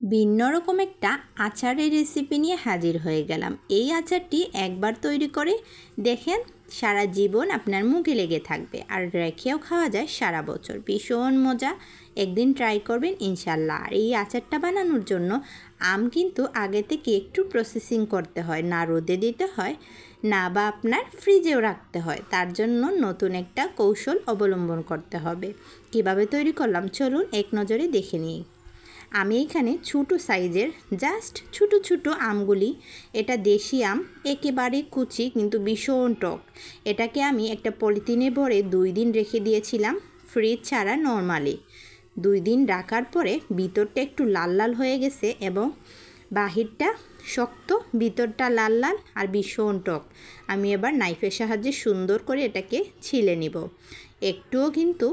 ভিন্ন রকম একটা আচারের রেসিপি নিয়ে হাজির হয়ে গেলাম। এই আচারটি একবার তৈরি করে দেখেন, সারা জীবন আপনার মুখে লেগে থাকবে আর রেখেও খাওয়া যায় সারা বছর। ভীষণ মজা, একদিন ট্রাই করবেন ইনশাল্লাহ। আর এই আচারটা বানানোর জন্য আম কিন্তু আগে থেকে একটু প্রসেসিং করতে হয়, না রোদে দিতে হয় না বা আপনার ফ্রিজেও রাখতে হয়। তার জন্য নতুন একটা কৌশল অবলম্বন করতে হবে। কিভাবে তৈরি করলাম চলুন এক নজরে দেখে নিই। আমি এখানে ছোটো সাইজের জাস্ট ছোটো ছোটো আমগুলি, এটা দেশি আম, একেবারে কুচি কিন্তু ভীষণ টক। এটাকে আমি একটা পলিথিনে ভরে 2 দিন রেখে দিয়েছিলাম, ফ্রিজ ছাড়া নর্মালি। 2 দিন রাখার পরে ভিতরটা একটু লাল লাল হয়ে গেছে এবং বাহিরটা শক্ত, ভিতরটা লাল লাল আর ভীষণ টক। আমি এবার নাইফের সাহায্যে সুন্দর করে এটাকে ছিলে নিব। একটুও কিন্তু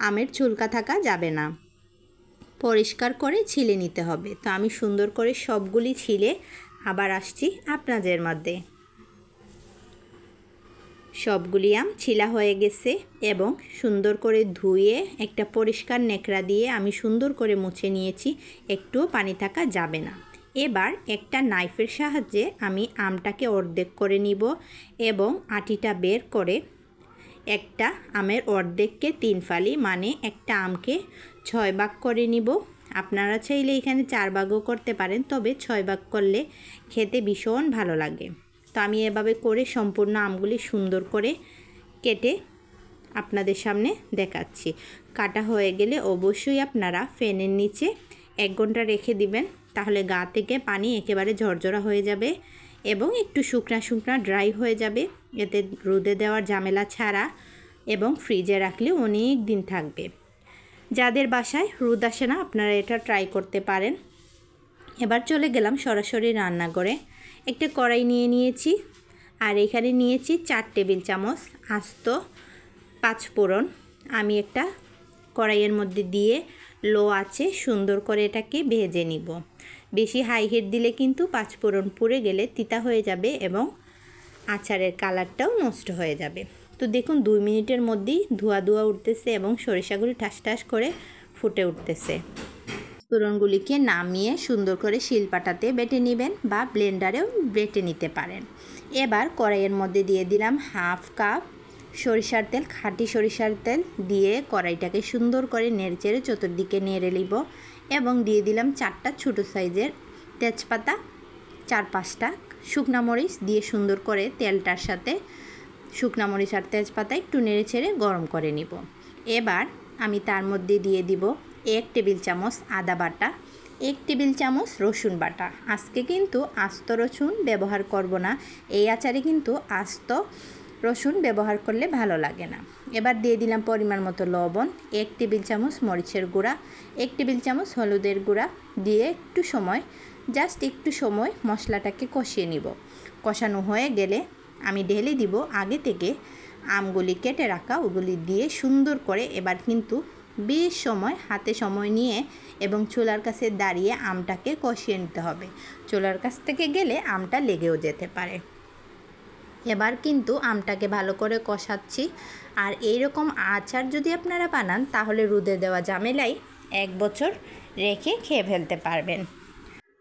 আমের চুলকা থাকা যাবে না, পরিষ্কার করে ছিলে নিতে হবে। তো আমি সুন্দর করে সবগুলি ছিলে আবার আসছি আপনাদের মধ্যে। সবগুলি আম ছিলা হয়ে গেছে এবং সুন্দর করে ধুয়ে একটা পরিষ্কার নেকড়া দিয়ে আমি সুন্দর করে মুছে নিয়েছি, একটুও পানি থাকা যাবে না। এবার একটা নাইফের সাহায্যে আমি আমটাকে অর্ধেক করে নিব এবং আটিটা বের করে একটা আমের অর্ধেককে 3 ফালি, মানে একটা আমকে 6 ভাগ করে নিব। আপনারা চাইলে এখানে 4 ভাগও করতে পারেন, তবে 6 ভাগ করলে খেতে ভীষণ ভালো লাগে। তো আমি এভাবে করে সম্পূর্ণ আমগুলি সুন্দর করে কেটে আপনাদের সামনে দেখাচ্ছি। কাটা হয়ে গেলে অবশ্যই আপনারা ফ্যানের নিচে 1 ঘন্টা রেখে দিবেন, তাহলে গা থেকে পানি একেবারে ঝরঝরা হয়ে যাবে এবং একটু শুকনা শুকনা ড্রাই হয়ে যাবে। এতে রোদে দেওয়ার ঝামেলা ছাড়া এবং ফ্রিজে রাখলে অনেক দিন থাকবে। যাদের বাসায় রোদ আসে না আপনারা এটা ট্রাই করতে পারেন। এবার চলে গেলাম সরাসরি রান্নাঘরে। একটা কড়াই নিয়ে নিয়েছি আর এখানে নিয়েছি 4 টেবিল চামচ আস্ত 5 ফোড়ন। আমি একটা কড়াইয়ের মধ্যে দিয়ে লো আছে সুন্দর করে এটাকে ভেজে নিব। বেশি হাই হিট দিলে কিন্তু 5 ফোড়ন পুড়ে গেলে তিতা হয়ে যাবে এবং আচারের কালারটাও নষ্ট হয়ে যাবে। তো দেখুন 2 মিনিটের মধ্যেই ধোয়া ধোয়া উঠতেছে এবং সরিষাগুলি ঠাস ঠাস করে ফুটে উঠতেছে। ফোড়নগুলিকে নামিয়ে সুন্দর করে শিলপাটাতে বেটে নেবেন বা ব্লেন্ডারেও বেটে নিতে পারেন। এবার কড়াইয়ের মধ্যে দিয়ে দিলাম 1/2 কাপ সরিষার তেল, খাঁটি সরিষার তেল দিয়ে কড়াইটাকে সুন্দর করে নেড়েচেড়ে চতুর্দিকে নেড়ে নিব এবং দিয়ে দিলাম 4টা ছোটো সাইজের তেজপাতা, 4-5টা শুকনা মরিচ দিয়ে সুন্দর করে তেলটার সাথে শুকনা মরিচ আর তেজপাতা একটু নেড়েচেড়ে গরম করে নিব। এবার আমি তার মধ্যে দিয়ে দিব 1 টেবিল চামচ আদা বাটা, 1 টেবিল চামচ রসুন বাটা। আজকে কিন্তু আস্ত রসুন ব্যবহার করব না, এই আচারে কিন্তু আস্ত রসুন ব্যবহার করলে ভালো লাগে না। এবার দিয়ে দিলাম পরিমাণ মতো লবণ, 1 টেবিল চামচ মরিচের গুঁড়া, 1 টেবিল চামচ হলুদের গুঁড়া দিয়ে জাস্ট একটু সময় মশলাটাকে কষিয়ে নিব। কষানো হয়ে গেলে আমি ঢেলে দিব আগে থেকে আমগুলি কেটে রাখা, ওগুলি দিয়ে সুন্দর করে এবার কিন্তু বেশ হাতে সময় নিয়ে এবং চুলার কাছে দাঁড়িয়ে আমটাকে কষিয়ে নিতে হবে। চুলার কাছ থেকে গেলে আমটা লেগেও যেতে পারে। এবার কিন্তু আমটাকে ভালো করে কষাচ্ছি। আর এই রকম আচার যদি আপনারা বানান তাহলে রোদে দেওয়া ঝামেলাই 1 বছর রেখে খেয়ে ফেলতে পারবেন।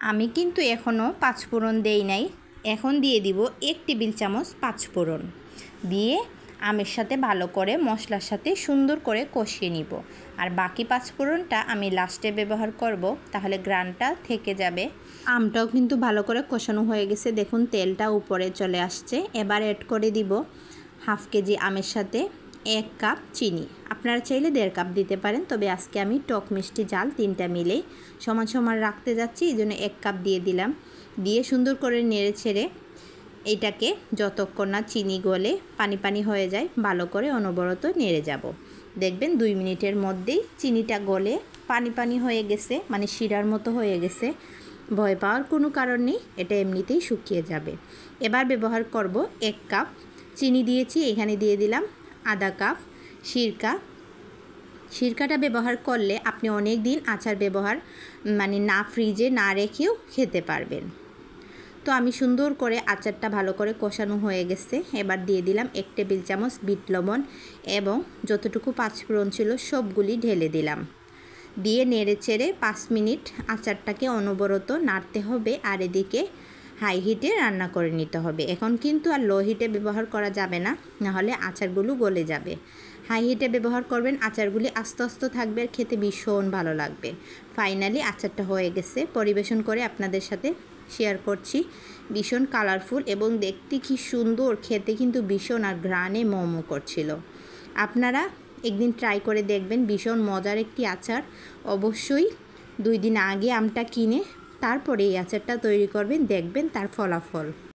আমি কিন্তু এখনও 5 ফোড়ন দেই নাই, এখন দিয়ে দিব 1 টেবিল চামচ 5 ফোড়ন দিয়ে আমের সাথে ভালো করে মশলার সাথে সুন্দর করে কষিয়ে নিব। আর বাকি 5 ফোড়নটা আমি লাস্টে ব্যবহার করব, তাহলে গ্রানটা থেকে যাবে। আমটাও কিন্তু ভালো করে কষানো হয়ে গেছে, দেখুন তেলটা উপরে চলে আসছে। এবার অ্যাড করে দিব 1/2 কেজি আমের সাথে 1 কাপ চিনি। আপনারা চাইলে 1.5 কাপ দিতে পারেন, তবে আজকে আমি টক মিষ্টি ঝাল 3টা মিলে সমান সমান রাখতে যাচ্ছি, এই জন্য 1 কাপ দিয়ে দিলাম। দিয়ে সুন্দর করে নেড়ে ছেড়ে এটাকে যতক্ষণ না চিনি গলে পানি পানি হয়ে যায় ভালো করে অনবরত নেড়ে যাব। দেখবেন 2 মিনিটের মধ্যেই চিনিটা গলে পানি পানি হয়ে গেছে, মানে শিরার মতো হয়ে গেছে। ভয় পাওয়ার কোনো কারণ নেই, এটা এমনিতেই শুকিয়ে যাবে। এবার ব্যবহার করব 1 কাপ চিনি দিয়েছি, এখানে দিয়ে দিলাম আধা কাপ সিরকা। সিরকাটা ব্যবহার করলে আপনি অনেক দিন আচার না ফ্রিজে না রেখেও খেতে পারবেন। তো আমি সুন্দর করে আচারটা ভালো করে কষানো হয়ে গেছে। এবার দিয়ে দিলাম 1 টেবিল চামচ বিট লবণ এবং যতটুকু 5 ফোড়ন ছিল সবগুলি ঢেলে দিলাম। দিয়ে নেড়ে চেড়ে 5 মিনিট আচারটাকে অনবরত নাড়তে হবে। আর এদিকে হাই হিটে রান্না করে নিতে হবে। এখন কিন্তু আর লো হিটে ব্যবহার করা যাবে না, নাহলে আচারগুলো গলে যাবে। হাই হিটে ব্যবহার করবেন, আচারগুলি আস্তে আস্তে থাকবে, আর খেতে ভীষণ ভালো লাগবে। ফাইনালি আচারটা হয়ে গেছে, পরিবেশন করে আপনাদের সাথে শেয়ার করছি। ভীষণ কালারফুল এবং দেখতে কি সুন্দর, খেতে কিন্তু ভীষণ, আর ঘ্রাণে মোমো করছিল। আপনারা একদিন ট্রাই করে দেখবেন, ভীষণ মজার একটি আচার। অবশ্যই 2 দিন আগে আমটা কিনে তারপরে এই আচারটা তৈরি করবেন, দেখবেন তার ফলাফল।